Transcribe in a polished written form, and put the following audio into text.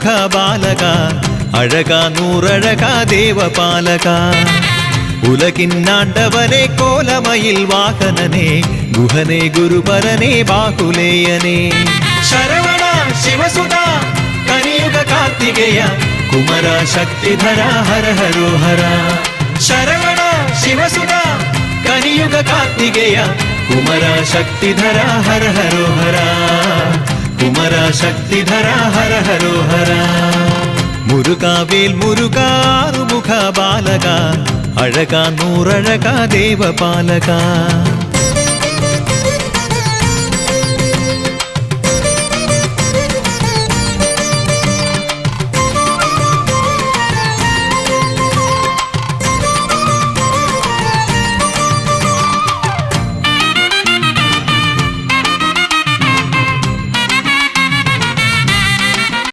ആറുമുഖ ബാലക അഴക നൂറഴക ദേവപാലക ഉലകിന്നാണ്ടവനെ കോലമയിൽ വാഹനനെ ഗുഹനെ ഗുരുപരനെ ബാഹുലേയനെ ശരവണ ശിവസുത കലിയുഗ കാർത്തികേയ കുമര ശക്തിധര ഹര ഹരോ ഹര ശരവണ ശിവസുത കലിയുഗ കാർത്തികേയ കുമര ശക്തിധര ഹര ഹരോ ഹര കുമര ശക്തിധര ഹര ഹരോ ഹര മുരുകാവേൽ മുരുകാറുമുഖ ബാലക അഴക നൂറഴക ദേവപാലക